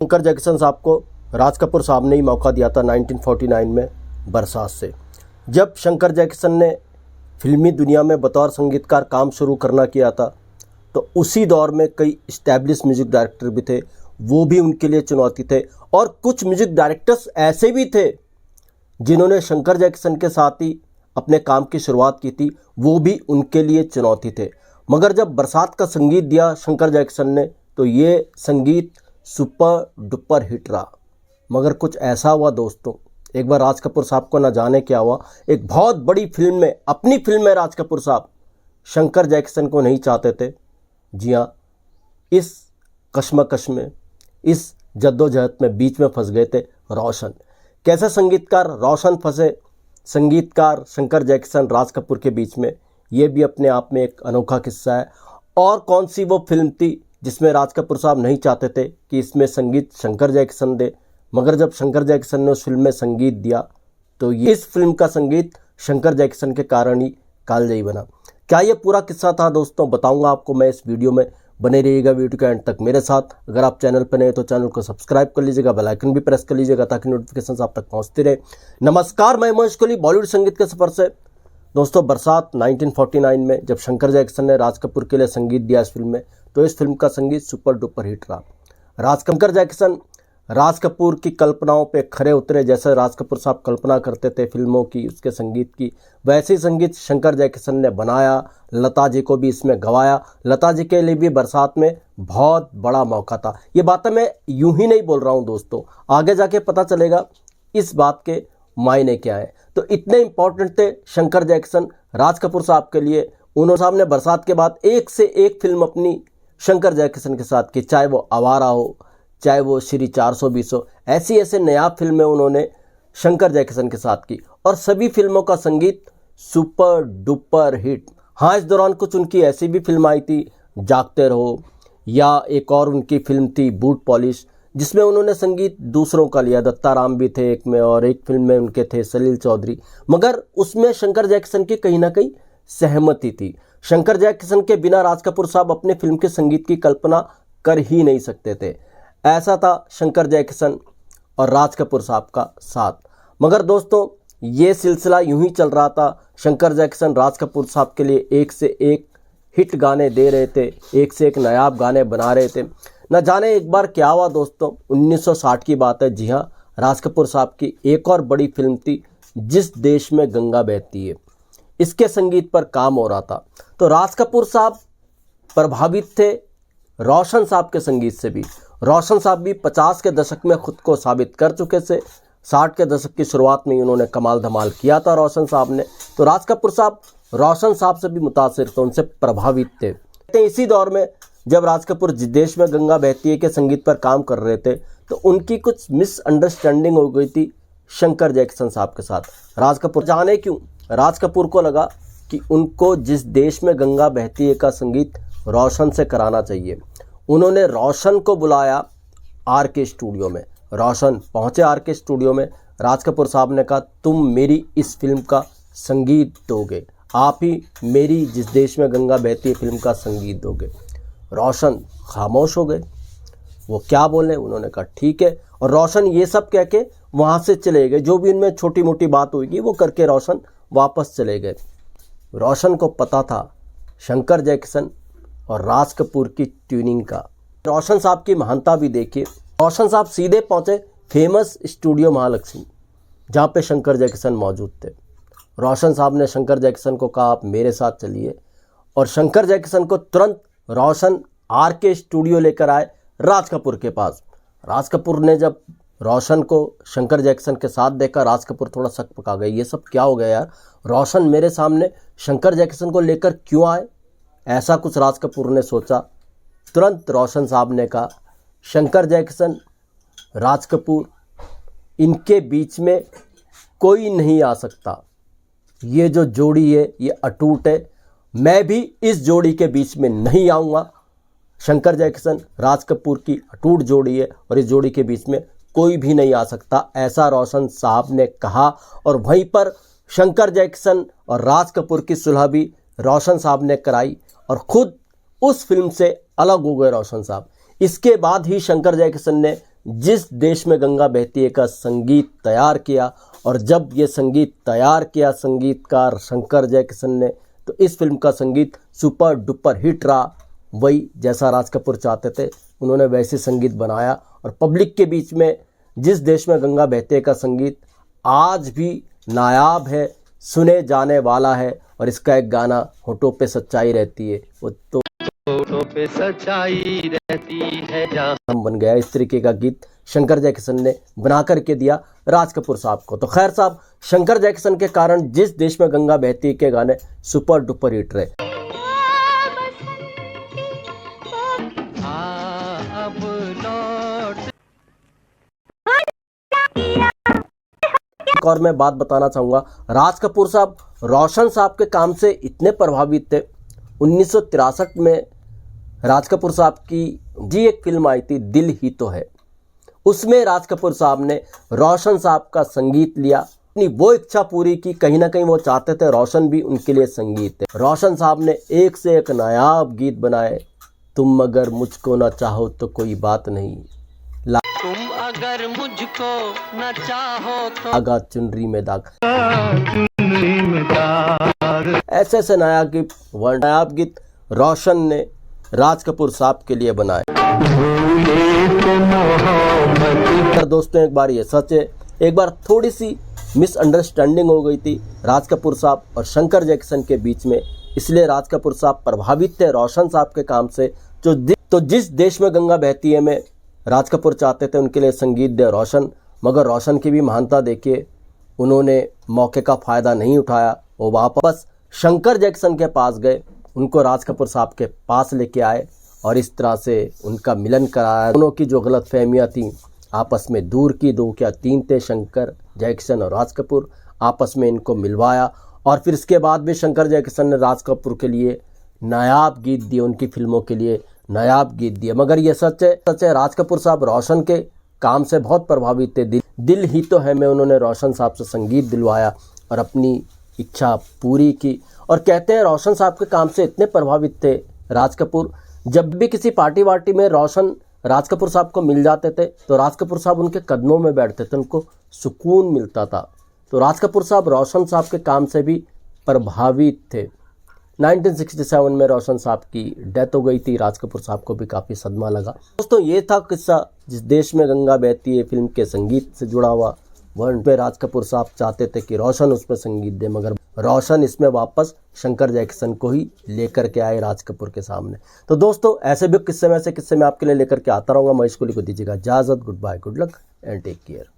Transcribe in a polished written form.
Shankar Jackson साहब को राज कपूर साहब ने ही मौका दिया था 1949 में बरसात से। जब शंकर जैक्सन ने फिल्मी दुनिया में बतौर संगीतकार काम शुरू करना किया था तो उसी दौर में कई इस्टेब्लिश म्यूज़िक डायरेक्टर भी थे, वो भी उनके लिए चुनौती थे। और कुछ म्यूज़िक डायरेक्टर्स ऐसे भी थे जिन्होंने शंकर जैक्सन के साथ ही अपने काम की शुरुआत की थी, वो भी उनके लिए चुनौती थे। मगर जब बरसात का संगीत दिया शंकर जैक्सन ने तो ये संगीत सुपर डुपर हिट रहा। मगर कुछ ऐसा हुआ दोस्तों, एक बार राज कपूर साहब को न जाने क्या हुआ, एक बहुत बड़ी फिल्म में, अपनी फिल्म में राज कपूर साहब शंकर जैक्सन को नहीं चाहते थे। जी हाँ, इस कश्मकश में, इस जद्दोजहद में बीच में फंस गए थे रोशन। कैसे संगीतकार रोशन फंसे संगीतकार शंकर जैक्सन राज कपूर के बीच में, ये भी अपने आप में एक अनोखा किस्सा है। और कौन सी वो फिल्म थी जिसमें राज कपूर साहब नहीं चाहते थे कि इसमें संगीत शंकर जैक्सन दे, मगर जब शंकर जैक्सन ने उस फिल्म में संगीत दिया तो इस फिल्म का संगीत शंकर जैक्सन के कारण ही कालजयी बना। क्या ये पूरा किस्सा था दोस्तों, बताऊंगा आपको मैं इस वीडियो में। बने रहिएगा वीडियो के एंड तक मेरे साथ। अगर आप चैनल पर नए हैं तो चैनल को सब्सक्राइब कर लीजिएगा, बेल आइकन भी प्रेस कर लीजिएगा ताकि नोटिफिकेशन आप तक पहुंचती रहे। नमस्कार, मैं महेश कोहली बॉलीवुड संगीत के सफर से। दोस्तों, बरसात 1949 में जब शंकर जैक्सन ने राज कपूर के लिए संगीत दिया इस फिल्म में, तो इस फिल्म का संगीत सुपर डुपर हिट रहा। शंकर जैक्सन राज कपूर की कल्पनाओं पे खरे उतरे। जैसे राज कपूर साहब कल्पना करते थे फिल्मों की, उसके संगीत की, वैसे ही संगीत शंकर जैक्सन ने बनाया। लता जी को भी इसमें गवाया। लता जी के लिए भी बरसात में बहुत बड़ा मौका था। ये बातें मैं यूं ही नहीं बोल रहा हूं दोस्तों, आगे जाके पता चलेगा इस बात के मायने क्या है। तो इतने इंपॉर्टेंट थे शंकर जैक्सन राज कपूर साहब के लिए। उन्होंने साहब ने बरसात के बाद एक से एक फिल्म अपनी शंकर जैक्सन के साथ की, चाहे वो आवारा हो, चाहे वो श्री 420 हो। ऐसी नायाब फिल्में उन्होंने शंकर जैक्सन के साथ की और सभी फिल्मों का संगीत सुपर डुपर हिट। हाँ, इस दौरान कुछ उनकी ऐसी भी फिल्म आई थी, जागते रहो, या एक और उनकी फिल्म थी बूट पॉलिश, जिसमें उन्होंने संगीत दूसरों का लिया। दत्ता राम भी थे एक में, और एक फिल्म में उनके थे सलील चौधरी। मगर उसमें शंकर जैक्सन की कहीं ना कहीं सहमति थी। शंकर जैक्सन के बिना राज कपूर साहब अपने फिल्म के संगीत की कल्पना कर ही नहीं सकते थे। ऐसा था शंकर जैक्सन और राज कपूर साहब का साथ। मगर दोस्तों, ये सिलसिला यूं ही चल रहा था। शंकर जैक्सन राज कपूर साहब के लिए एक से एक हिट गाने दे रहे थे, एक से एक नायाब गाने बना रहे थे। न जाने एक बार क्या हुआ दोस्तों, 1960 की बात है। जी हाँ, राज कपूर साहब की एक और बड़ी फिल्म थी जिस देश में गंगा बहती है। इसके संगीत पर काम हो रहा था। तो राज कपूर साहब प्रभावित थे रोशन साहब के संगीत से भी। रोशन साहब भी 50 के दशक में खुद को साबित कर चुके थे। 60 के दशक की शुरुआत में ही उन्होंने कमाल धमाल किया था रोशन साहब ने। तो राज कपूर साहब रोशन साहब से भी मुतासिर थे, उनसे प्रभावित थे। इसी दौर में जब राज कपूर जिस देश में गंगा बहती है के संगीत पर काम कर रहे थे तो उनकी कुछ मिसअंडरस्टैंडिंग हो गई थी शंकर जैक्सन साहब के साथ। राज कपूर जाने क्यों, राज कपूर को लगा कि उनको जिस देश में गंगा बहती है का संगीत रोशन से कराना चाहिए। उन्होंने रोशन को बुलाया आर के स्टूडियो में। रोशन पहुंचे आर के स्टूडियो में। राज कपूर साहब ने कहा, तुम मेरी इस फिल्म का संगीत दोगे, आप ही मेरी जिस देश में गंगा बहती है फिल्म का संगीत दोगे। रोशन खामोश हो गए, वो क्या बोले। उन्होंने कहा ठीक है, और रोशन ये सब कह के वहाँ से चले गए। जो भी उनमें छोटी मोटी बात हुई वो करके रोशन वापस चले गए। रोशन को पता था शंकर जैक्सन और राज कपूर की ट्यूनिंग का। रोशन साहब की महानता भी देखिए। रोशन साहब सीधे पहुंचे फेमस स्टूडियो महालक्ष्मी, जहां पे शंकर जैक्सन मौजूद थे। रोशन साहब ने शंकर जैक्सन को कहा, आप मेरे साथ चलिए। और शंकर जैक्सन को तुरंत रोशन आर के स्टूडियो लेकर आए राज कपूर के पास। राज कपूर ने जब रोशन को शंकर जैक्सन के साथ देखा, राज कपूर थोड़ा शक पका गए, ये सब क्या हो गया यार, रोशन मेरे सामने शंकर जैक्सन को लेकर क्यों आए। ऐसा कुछ राज कपूर ने सोचा। तुरंत रोशन साहब ने कहा, शंकर जैक्सन, राज कपूर, इनके बीच में कोई नहीं आ सकता। ये जो जोड़ी है ये अटूट है, मैं भी इस जोड़ी के बीच में नहीं आऊँगा। शंकर जैक्सन राज कपूर की अटूट जोड़ी है और इस जोड़ी के बीच में कोई भी नहीं आ सकता, ऐसा रोशन साहब ने कहा। और वहीं पर शंकर जैक्सन और राज कपूर की सुलह भी रोशन साहब ने कराई और खुद उस फिल्म से अलग हो गए रोशन साहब। इसके बाद ही शंकर जैक्सन ने जिस देश में गंगा बहती है का संगीत तैयार किया, और जब ये संगीत तैयार किया संगीतकार शंकर जयकिशन ने, तो इस फिल्म का संगीत सुपर डुपर हिट रहा। वही जैसा राज कपूर चाहते थे उन्होंने वैसे संगीत बनाया, और पब्लिक के बीच में जिस देश में गंगा बहती है का संगीत आज भी नायाब है, सुने जाने वाला है। और इसका एक गाना होठों पे सच्चाई रहती है, वो तो होठों पे सच्चाई रहती है जहां बन गया। इस तरीके का गीत शंकर जयकिशन ने बना करके दिया राज कपूर साहब को। तो खैर साहब, शंकर जयकिशन के कारण जिस देश में गंगा बहती है के गाने सुपर डुपर हिट रहे। और मैं बात बताना चाहूँगा, राज कपूर साहब रोशन साहब के काम से इतने प्रभावित थे। 1963 में राज कपूर साहब की जी एक फिल्म आई थी दिल ही तो है, उसमें राज कपूर साहब ने रोशन साहब का संगीत लिया, अपनी वो इच्छा पूरी की। कहीं ना कहीं वो चाहते थे रोशन भी उनके लिए संगीत है। रोशन साहब ने एक से एक नायाब गीत बनाए। तुम अगर मुझको ना चाहो तो कोई बात नहीं, तुम अगर मुझको न चाहो तो आगा चुनरी में दाग, ऐसे ऐसे नायाब गीत रोशन ने राज कपूर साहब के लिए बनाए। दोस्तों एक बार ये सच है, एक बार थोड़ी सी मिसअंडरस्टैंडिंग हो गई थी राज कपूर साहब और शंकर जयकिशन के बीच में, इसलिए राज कपूर साहब प्रभावित थे रोशन साहब के काम से। तो जिस देश में गंगा बहती है में राज कपूर चाहते थे उनके लिए संगीत दे रोशन, मगर रोशन की भी महानता देखिए, उन्होंने मौके का फ़ायदा नहीं उठाया। वो वापस शंकर जयकिशन के पास गए, उनको राज कपूर साहब के पास लेके आए और इस तरह से उनका मिलन कराया। दोनों की जो गलतफहमियां थी आपस में दूर की, दो क्या तीन थे, शंकर जयकिशन और राज कपूर, आपस में इनको मिलवाया। और फिर इसके बाद भी शंकर जयकिशन ने राज कपूर के लिए नायाब गीत दिए, उनकी फिल्मों के लिए नायाब गीत दिए। मगर ये सच है राज कपूर साहब रोशन के काम से बहुत प्रभावित थे। दिल ही तो है में उन्होंने रोशन साहब से संगीत दिलवाया और अपनी इच्छा पूरी की। और कहते हैं रोशन साहब के काम से इतने प्रभावित थे राज कपूर, जब भी किसी पार्टी वार्टी में रोशन राज कपूर साहब को मिल जाते थे तो राज कपूर साहब उनके कदमों में बैठते थे, उनको सुकून मिलता था। तो राज कपूर साहब रोशन साहब के काम से भी प्रभावित थे। 1967 में रोशन साहब की डेथ हो गई थी, राज कपूर साहब को भी काफ़ी सदमा लगा। दोस्तों ये था किस्सा जिस देश में गंगा बहती है फिल्म के संगीत से जुड़ा हुआ। वहाँ पे राज कपूर साहब चाहते थे कि रोशन उसमें संगीत दे, मगर रोशन इसमें वापस शंकर जयकिशन को ही लेकर के आए राज कपूर के सामने। तो दोस्तों ऐसे भी किस्से में मैं आपके लिए लेकर के आता रहूँगा। महेश कोहली को दीजिएगा इजाज़त। Good bye, good luck and take care.